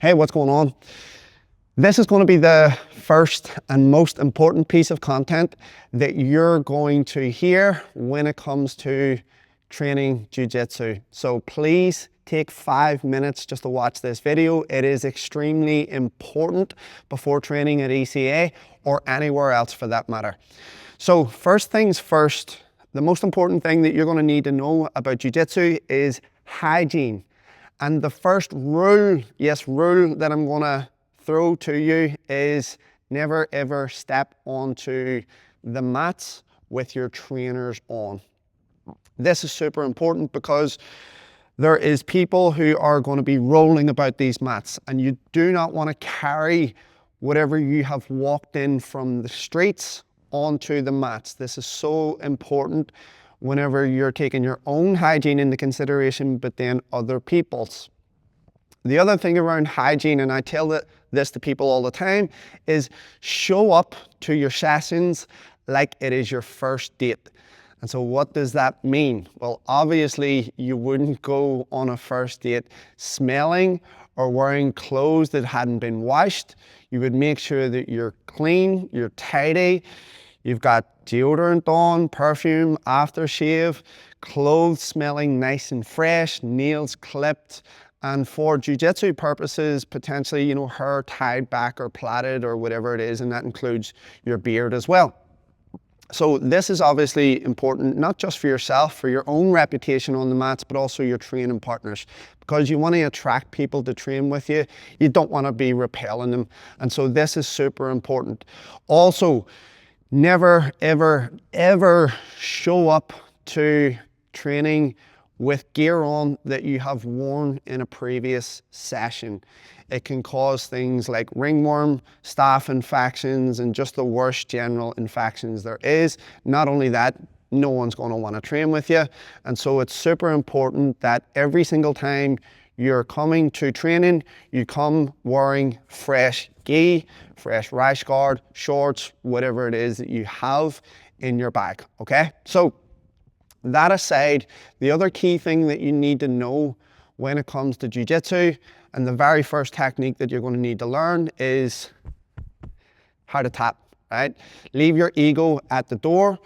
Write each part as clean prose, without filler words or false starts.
Hey, what's going on? This is going to be the first and most important piece of content that you're going to hear when it comes to training jiu-jitsu. So please take 5 minutes just to watch this video. It is extremely important before training at ECA or anywhere else for that matter. So first things first, the most important thing that you're going to need to know about jiu-jitsu is hygiene. And the first rule, rule that I'm going to throw to you is never ever step onto the mats with your trainers on. This is super important because there is people who are going to be rolling about these mats, and you do not want to carry whatever you have walked in from the streets onto the mats. This is so important whenever you're taking your own hygiene into consideration, but then other people's. The other thing around hygiene, and I tell this to people all the time, is show up to your sessions like it is your first date. And so what does that mean? Well, obviously you wouldn't go on a first date smelling or wearing clothes that hadn't been washed. You would make sure that you're clean, you're tidy, you've got deodorant on, perfume, aftershave, clothes smelling nice and fresh, nails clipped, and for jiu-jitsu purposes, potentially, hair tied back or plaited or whatever it is, and that includes your beard as well. So this is obviously important, not just for yourself, for your own reputation on the mats, but also your training partners, because you want to attract people to train with you. You don't want to be repelling them. And so this is super important. Also, never, ever, ever show up to training with gear on that you have worn in a previous session. It can cause things like ringworm, staph infections, and just the worst general infections there is. Not only that, no one's going to want to train with you. And so it's super important that every single time you're coming to training, you come wearing fresh gi, fresh rash guard, shorts, whatever it is that you have in your bag, okay? So that aside, the other key thing that you need to know when it comes to jiu-jitsu, and the very first technique that you're going to need to learn, is how to tap, right? Leave your ego at the door.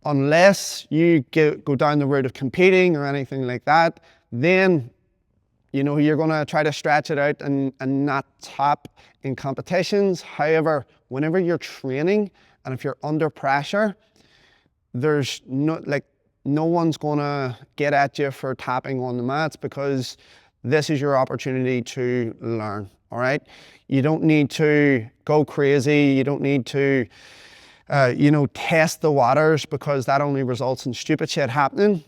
Unless you go down the route of competing or anything like that, then you're going to try to stretch it out and not tap in competitions. However, whenever you're training and if you're under pressure, there's no one's going to get at you for tapping on the mats, because this is your opportunity to learn, all right? You don't need to go crazy. You don't need to, test the waters, because that only results in stupid shit happening.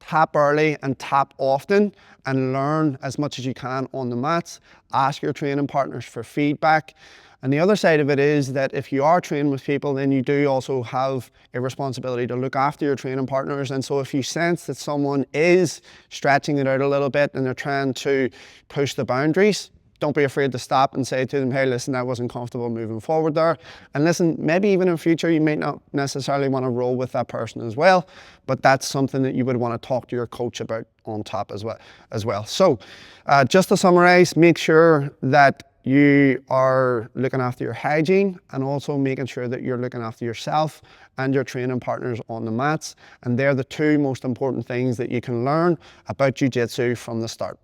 Tap early and tap often and learn as much as you can on the mats. Ask your training partners for feedback. And the other side of it is that if you are training with people, then you do also have a responsibility to look after your training partners. And so if you sense that someone is stretching it out a little bit and they're trying to push the boundaries, don't be afraid to stop and say to them, hey, listen, I wasn't comfortable moving forward there. And listen, maybe even in future, you may not necessarily want to roll with that person as well, but that's something that you would want to talk to your coach about on top as well. So just to summarize, make sure that you are looking after your hygiene, and also making sure that you're looking after yourself and your training partners on the mats. And they're the two most important things that you can learn about jiu-jitsu from the start.